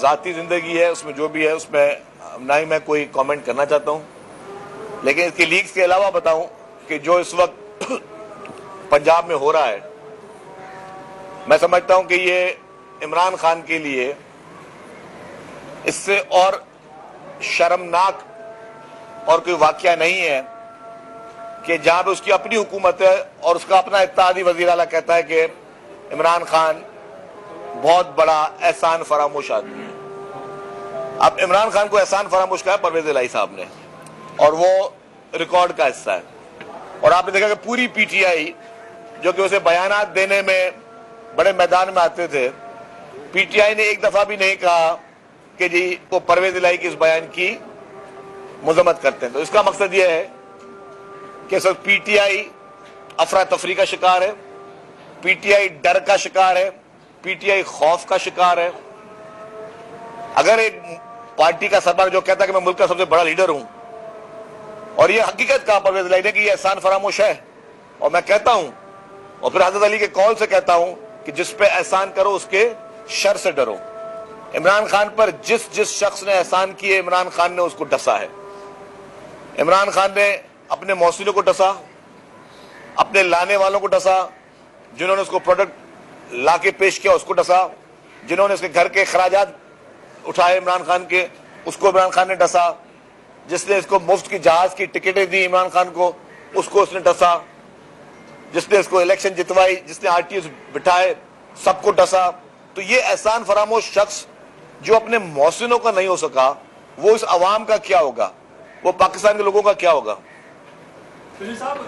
ذاتی زندگی ہے اس میں جو بھی ہے اس میں نہ ہی میں کوئی کامنٹ کرنا چاہتا ہوں، لیکن اس کی لیکس کے علاوہ بتاؤں کہ جو اس وقت پنجاب میں ہو رہا ہے، میں سمجھتا ہوں کہ یہ عمران خان کے لیے اس سے اور شرمناک اور کوئی واقعہ نہیں ہے کہ جہاں پہ اس کی اپنی حکومت ہے اور اس کا اپنا اتحادی وزیر اعلیٰ کہتا ہے کہ عمران خان بہت بڑا احسان فراموش آدمی ہے۔ اب عمران خان کو احسان فراموش کہا ہے پرویز الہی صاحب نے، اور وہ ریکارڈ کا حصہ ہے۔ اور آپ نے دیکھا کہ پوری پی ٹی آئی جو کہ اسے بیانات دینے میں بڑے میدان میں آتے تھے، پی ٹی آئی نے ایک دفعہ بھی نہیں کہا کہ جی وہ پرویز الہی کی اس بیان کی مذمت کرتے ہیں۔ تو اس کا مقصد یہ ہے کہ سر پی ٹی آئی افراتفری کا شکار ہے، پی ٹی آئی ڈر کا شکار ہے، پی ٹی آئی خوف کا شکار ہے۔ اگر ایک پارٹی کا سربراہ جو کہتا ہے کہ میں ملک کا سب سے بڑا لیڈر ہوں، اور یہ حقیقت کہا پرویز الہی نے کہ یہ احسان فراموش ہے، اور میں کہتا ہوں اور پھر حضرت علی کے قول سے کہتا ہوں کہ جس پہ احسان کرو اس کے شر سے ڈرو۔ عمران خان پر جس شخص نے احسان کیے عمران خان نے اس کو ڈسا ہے۔ عمران خان نے اپنے موصلوں کو ڈسا، اپنے لانے والوں کو ڈسا، جنہوں نے اس کو پروڈکٹ لا کے پیش کیا اس کو ڈسا، جنہوں نے اس کے گھر کے اخراجات اٹھائے عمران خان کے اس کو عمران خان نے ڈسا، جس نے اس کو مفت کی جہاز کی ٹکٹیں دی عمران خان کو اس کو اس نے ڈسا، جس نے اس کو الیکشن جتوائی، جس نے آر ٹی ایس بٹھائے سب کو ڈسا۔ تو یہ احسان فراموش شخص جو اپنے محسنوں کا نہیں ہو سکا، وہ اس عوام کا کیا ہوگا، وہ پاکستان کے لوگوں کا کیا ہوگا؟ فضی صاحب،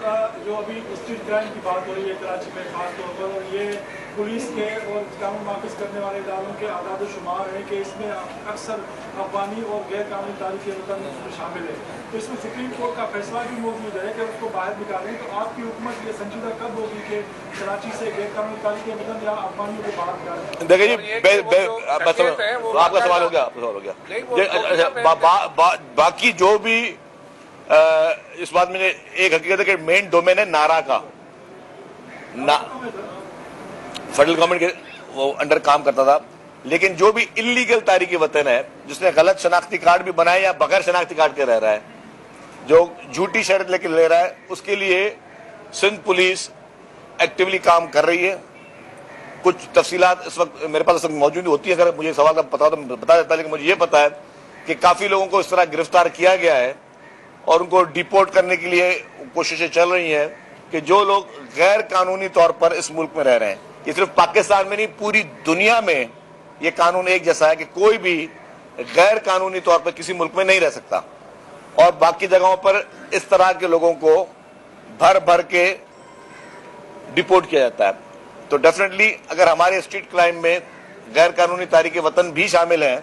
جو ابھی اسٹریٹ کرائم کی بات ہو رہی ہے کراچی میں خاص طور پر، اور یہ پولیس کے اور قانون نافذ کرنے والے اداروں کے اعداد و شمار ہیں کہ اس میں اکثر افغانی اور غیر قانونی تاریخی وطن شامل ہے، تو اس میں سپریم کورٹ کا فیصلہ بھی موجود ہے کہ اس کو باہر نکالیں، تو آپ کی حکومت یہ سنجیدہ کب ہوگی کہ کراچی سے غیر قانونی تاریخی وطن یا افغانیوں کو باہر نکالیں؟ دیکھیں جی، آپ کا سوال ہو گیا، باقی جو بھی اس بات میں ایک حقیقت ہے کہ مین ڈومین ہے نارا کا، فیڈرل گورنمنٹ کے وہ انڈر کام کرتا تھا، لیکن جو بھی انلیگل تاریخی وطن ہے جس نے غلط شناختی کارڈ بھی بنائے یا بغیر شناختی کارڈ کے رہ رہا ہے، جو جھوٹی شرط لے کے لے رہا ہے، اس کے لیے سندھ پولیس ایکٹیولی کام کر رہی ہے۔ کچھ تفصیلات اس وقت میرے پاس موجود ہوتی ہے، اگر مجھے سوال کا پتا ہو تو میں بتا دیتا، لیکن مجھے یہ پتا ہے کہ کافی لوگوں کو اس طرح گرفتار کیا گیا ہے اور ان کو ڈیپورٹ کرنے کے لیے کوششیں چل رہی ہیں کہ جو لوگ غیر قانونی طور پر اس ملک میں رہ رہے ہیں۔ یہ صرف پاکستان میں نہیں، پوری دنیا میں یہ قانون ایک جیسا ہے کہ کوئی بھی غیر قانونی طور پر کسی ملک میں نہیں رہ سکتا، اور باقی جگہوں پر اس طرح کے لوگوں کو بھر بھر کے ڈیپورٹ کیا جاتا ہے۔ تو ڈیفینیٹلی اگر ہمارے اسٹریٹ کرائم میں غیر قانونی تاریخ وطن بھی شامل ہیں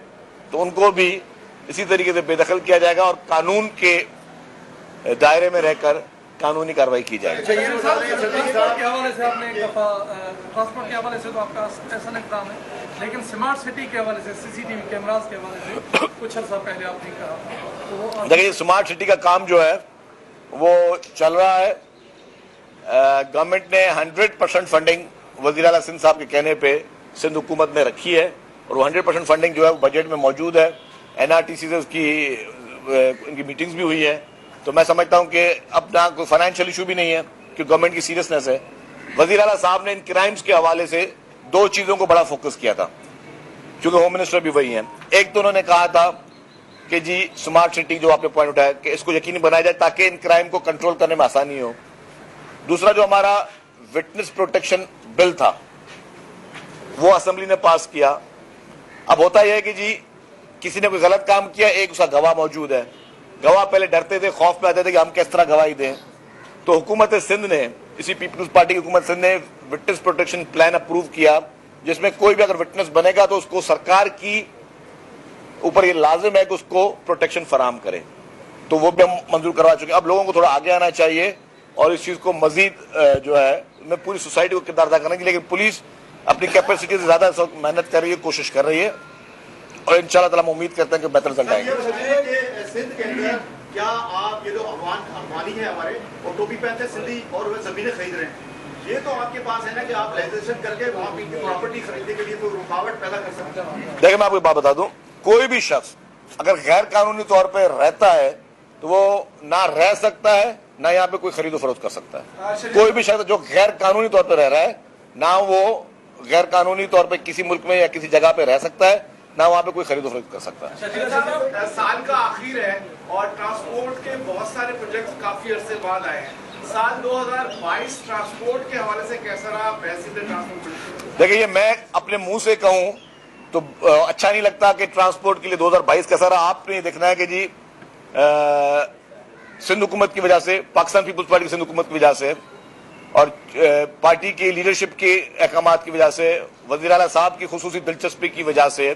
تو ان کو بھی اسی طریقے سے بے دخل کیا جائے گا اور قانون کے دائرے میں رہ کر قانونی کارروائی کی جائے گی۔ ٹرانسپورٹ کے حوالے سے آپ نے ایک دفعہ ٹرانسپورٹ کے حوالے سے تو آپ کا ایسا اقدام ہے، لیکن اسمارٹ سٹی کے حوالے سے سی سی ٹی وی کیمراز کے حوالے سے کچھ عرصہ پہلے آپ نے کہا، دیکھیے اسمارٹ سٹی کا کام جو ہے وہ چل رہا ہے۔ گورنمنٹ نے 100% فنڈنگ وزیر اعلیٰ سندھ صاحب کے کہنے پہ سندھ حکومت نے رکھی ہے، اور وہ 100% فنڈنگ جو ہے وہ بجٹ میں موجود ہے۔ این آر ٹی سی سے ان کی میٹنگز بھی ہوئی ہے، تو میں سمجھتا ہوں کہ اپنا کوئی فائنینشیل ایشو بھی نہیں ہے کہ گورنمنٹ کی سیریسنس ہے۔ وزیر اعلیٰ صاحب نے ان کرائمز کے حوالے سے دو چیزوں کو بڑا فوکس کیا تھا، کیونکہ ہوم منسٹر بھی وہی ہیں۔ ایک تو انہوں نے کہا تھا کہ جی اسمارٹ سٹی جو آپ نے پوائنٹ اٹھایا کہ اس کو یقینی بنایا جائے تاکہ ان کرائم کو کنٹرول کرنے میں آسانی ہو۔ دوسرا جو ہمارا وٹنس پروٹیکشن بل تھا وہ اسمبلی نے پاس کیا۔ اب ہوتا یہ ہے کہ جی کسی نے کوئی غلط کام کیا، ایک اس کا گواہ موجود ہے، گواہ پہلے ڈرتے تھے، خوف میں آتے تھے کہ ہم کس طرح گواہی دیں، تو حکومت سندھ نے، اسی پیپلز پارٹی کی حکومت سندھ نے وٹنس پروٹیکشن پلان اپروو کیا، جس میں کوئی بھی اگر وٹنس بنے گا تو اس کو سرکار کی اوپر یہ لازم ہے کہ اس کو پروٹیکشن فراہم کرے، تو وہ بھی ہم منظور کروا چکے ہیں۔ اب لوگوں کو تھوڑا آگے آنا چاہیے اور اس چیز کو مزید جو ہے میں پوری سوسائٹی کو کردار ادا کرنے کی، لیکن پولیس اپنی کیپیسٹی سے زیادہ محنت کر رہی ہے، کوشش کر رہی ہے، اور انشاءاللہ تعالیٰ ہم امید کرتے ہیں کہ بہتر رزلٹ آئیں گے۔ سندھ کے اندر کیا آپ یہ جو افغانی ہیں ہمارے اور ٹوپی پہنتے ہیں سندھی اور وہ زمینیں خرید رہے ہیں، یہ تو آپ کے پاس ہے نا کہ آپ لیجسلیشن کر کے وہاں پہ پراپرٹی خریدنے کے لیے کوئی رکاوٹ پیدا کر سکتے ہیں. دیکھیں میں آپ کو ایک بات بتا دوں, کوئی بھی شخص اگر غیر قانونی طور پہ رہتا ہے تو وہ نہ رہ سکتا ہے نہ یہاں پہ کوئی خرید و فروخت کر سکتا ہے. کوئی بھی شخص جو غیر قانونی طور پہ رہ رہا ہے نہ وہ غیر قانونی طور پہ کسی ملک میں یا کسی جگہ پہ رہ سکتا ہے نہ وہاں پہ کوئی خرید و فروخت کر سکتا ہے. سال کا آخر ہے اور ٹرانسپورٹ کے بہت سارے پروجیکٹ کافی عرصے بعد آئے ہیں. سال 2022 ٹرانسپورٹ کے حوالے سے کیسا رہا بحثیت ٹرانسپورٹ؟ دیکھیں یہ میں اپنے منہ سے کہوں تو اچھا نہیں لگتا کہ ٹرانسپورٹ کے لیے 2022 کیسا رہا. آپ نے یہ دیکھنا ہے کہ جی سندھ حکومت کی وجہ سے, پاکستان پیپلز پارٹی کی سندھ حکومت کی وجہ سے اور پارٹی کی لیڈرشپ کے احکامات کی وجہ سے, وزیر اعلیٰ صاحب کی خصوصی دلچسپی کی وجہ سے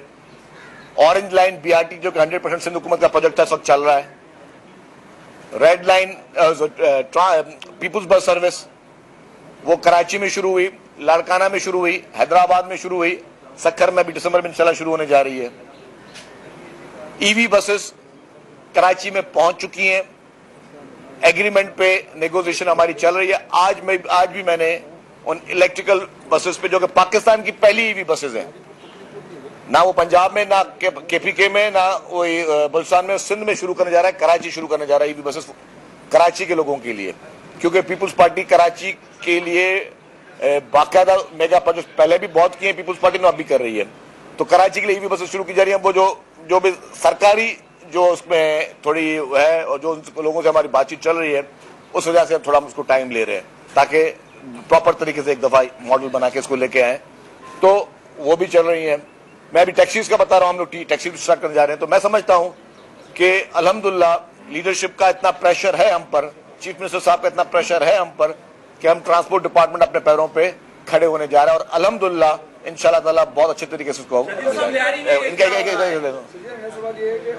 اورنج لائن BRT جو کہ 100% سندھ حکومت کا پروجیکٹ ہے اس وقت چل رہا ہے. Red line peoples bus service وہ کراچی میں شروع ہوئی, لاڑکانہ میں شروع ہوئی, حیدرآباد میں شروع ہوئی, سکھر میں بھی دسمبر میں انشاءاللہ شروع ہونے جا رہی ہے. EV بسز کراچی میں پہنچ چکی ہیں, ایگریمنٹ پہ نیگوزیشن ہماری چل رہی ہے. آج بھی میں نے ان الیکٹریکل بسز پہ جو کہ پاکستان کی پہلی EV بسز ہیں, نہ وہ پنجاب میں نہ KPK میں نہ وہ بلوچستان میں, سندھ میں شروع کرنے جا رہا ہے, کراچی شروع کرنے جا رہا ہے EV بسز کراچی کے لوگوں کے لیے, کیونکہ پیپلز پارٹی کراچی کے لیے باقاعدہ میگا پروجیکٹ پہلے بھی بہت کیے ہیں پیپلز پارٹی نے, اب بھی کر رہی ہے. تو کراچی کے لیے EV بسز شروع کی جا رہی ہیں. وہ جو بھی سرکاری جو اس میں تھوڑی ہے اور جو لوگوں سے ہماری بات چیت چل رہی ہے اس وجہ سے اب تھوڑا ہم اس کو ٹائم لے رہے ہیں تاکہ پراپر طریقے سے ایک دفعہ ماڈل بنا کے اس کو لے کے آئیں. تو وہ بھی چل رہی ہیں. میں ابھی ٹیکسیز کا بتا رہا ہوں, ہم لوگ ٹیکسی اسٹارٹ کرنے جا رہے ہیں. تو میں سمجھتا ہوں کہ الحمدللہ لیڈرشپ کا اتنا پریشر ہے ہم پر, چیف منسٹر صاحب کا اتنا پریشر ہے ہم پر کہ ہم ٹرانسپورٹ ڈپارٹمنٹ اپنے پیروں پہ کھڑے ہونے جا رہے ہیں اور الحمدللہ انشاءاللہ تعالیٰ بہت اچھے طریقے سے اس کو سوال یہ ہے کہ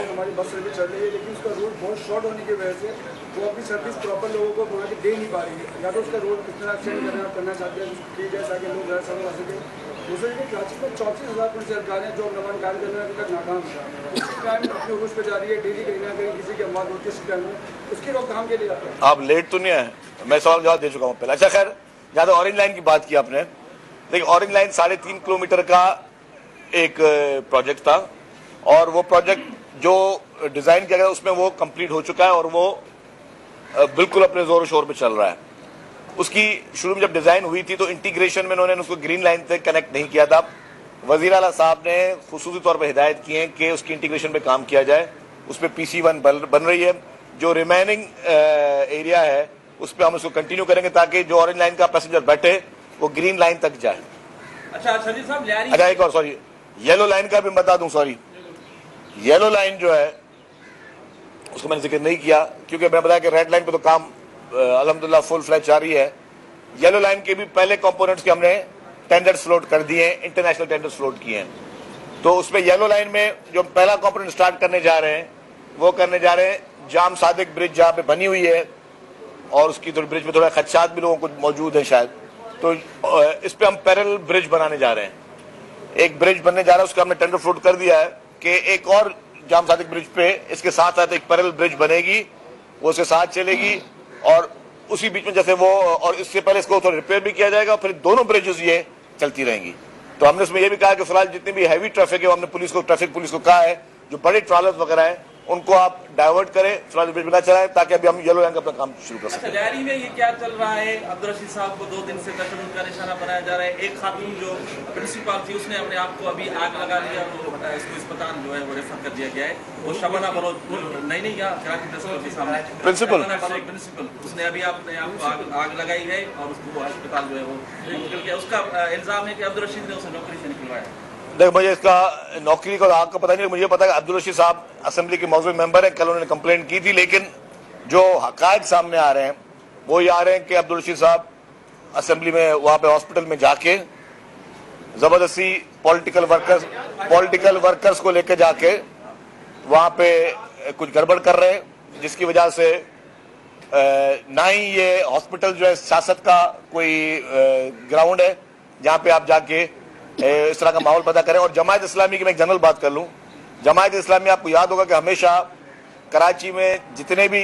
ہماری بس سروس چل رہی ہے لیکن اس کا روٹ بہت شارٹ ہونے کی وجہ سے وہ اپنی سروس پراپر لوگوں کو بنا کے دے نہیں پا رہی ہے. یا تو اس کا روڈ اتنا ایکسٹینڈ کرنا چاہتے ہیں ٹھیک ہے تاکہ لوگ زیادہ سفر آ سکے. دوسرے کہ کراچی میں 34,000 پولیس سرکار ہیں جو نمان قائم کرنے میں ابھی تک ناکام ہے. اس کی کرائم اپنے عروج پہ جا رہی ہے, ڈیلی کہیں نہ کہیں کسی کی اموات ہوتی ہے اس کرائم میں, اس کی روک تھام کے لیے آتے ہیں. آپ لیٹ تو نہیں آئے, میں سوال جواب دے چکا ہوں پہلے. اچھا خیر, جہاں تک اورنج لائن کی بات کی آپ نے, دیکھیں اورنج لائن 3.5 کلومیٹر کا ایک پروجیکٹ تھا اور وہ پروجیکٹ جو ڈیزائن کیا گیا اس میں وہ کمپلیٹ ہو چکا ہے اور وہ بالکل اپنے زور و شور پہ چل رہا ہے. اس کی شروع میں جب ڈیزائن ہوئی تھی تو انٹیگریشن میں انہوں نے اس کو گرین لائن سے کنیکٹ نہیں کیا تھا. وزیر اعلیٰ صاحب نے خصوصی طور پہ ہدایت کی ہے کہ اس کی انٹیگریشن پہ کام کیا جائے. اس پہ PC1 بن رہی ہے. جو ریمیننگ ایریا ہے اس پہ ہم اس کو کنٹینیو کریں گے تاکہ جو اورنج لائن کا پیسنجر بیٹھے وہ گرین لائن تک جائے. اچھا ایک اور سوری, یلو لائن کا بھی بتا دوں. سوری, یلو لائن جو ہے اس کو میں نے ذکر نہیں کیا کیونکہ میں بتایا کہ ریڈ لائن پہ تو کام الحمدللہ فل فلیج جاری ہے. یلو لائن کے بھی پہلے کمپوننٹس کے ہم نے ٹینڈرز فلوٹ کر دیے ہیں, انٹرنیشنل ٹینڈرز فلوٹ کیے ہیں. تو اس پہ یلو لائن میں جو پہلا کمپوننٹ سٹارٹ کرنے جا رہے ہیں وہ کرنے جا رہے ہیں جام صادق برج جہاں پہ بنی ہوئی ہے اور اس کی برج میں تھوڑا خدشات بھی لوگوں کو موجود ہیں شاید, تو اس پہ ہم پیرل برج بنانے جا رہے ہیں. ایک برج بننے جا رہا ہے, اس کا ہم نے ٹینڈر فلوٹ کر دیا ہے کہ ایک اور جام صادق برج پہ اس کے ساتھ ساتھ ایک پیرل برج بنے گی, وہ اس کے ساتھ چلے گی اور اسی بیچ میں جیسے وہ, اور اس سے پہلے اس کو تھوڑا ریپیئر بھی کیا جائے گا, پھر دونوں بریجز یہ چلتی رہیں گی. تو ہم نے اس میں یہ بھی کہا کہ فی الحال جتنی بھی ہیوی ٹریفک ہے وہ ہم نے ٹریفک پولیس کو کہا ہے جو بڑے ٹرالرز وغیرہ ہیں ان کو آپ ڈائیورٹ کریں, فی الحال برج بنا چلائیں تاکہ ابھی ہم یلو لائن کا اپنا کام شروع کر سکیں. لیاری میں یہ کیا چل رہا ہے؟ عبدالرشید صاحب کو 2 دن سے تشدد کا نشانہ بنایا جا رہا ہے. ایک خاتون جو پرنسپل تھی اس نے اپنے آپ کو ابھی آگ لگا لیا, تو اس کو اسپتال جو ہے وہ ریفر کر دیا گیا ہے. وہ شبانہ بلوچ نہیں یہاں کراچی پریس کلب کے سامنے پرنسپل اس نے ابھی اپنے آپ کو آگ لگائی ہے اور اس کو اسپتال جو ہے وہ منتقل کیا. اس کا الزام ہے کہ عبدالرشید نے اسے نوکری سے نکلوایا. دیکھ مجھے اس کا نوکری کا آگ کا پتہ نہیں, مجھے پتا کہ عبدالرشید صاحب اسمبلی کے موضوع ممبر ہیں, کل انہوں نے کمپلینٹ کی تھی, لیکن جو حقائق سامنے آ رہے ہیں وہ یہ آ رہے ہیں کہ عبدالرشید صاحب اسمبلی میں وہاں پہ ہاسپٹل میں جا کے زبردستی پولیٹیکل ورکرز کو لے کے جا کے وہاں پہ کچھ گڑبڑ کر رہے ہیں, جس کی وجہ سے نہ ہی یہ ہاسپٹل جو ہے سیاست کا کوئی گراؤنڈ ہے جہاں پہ آپ جا کے اس طرح کا ماحول پیدا کریں. اور جماعت اسلامی کی میں ایک جنرل بات کر لوں, جماعت اسلامی آپ کو یاد ہوگا کہ ہمیشہ کراچی میں جتنے بھی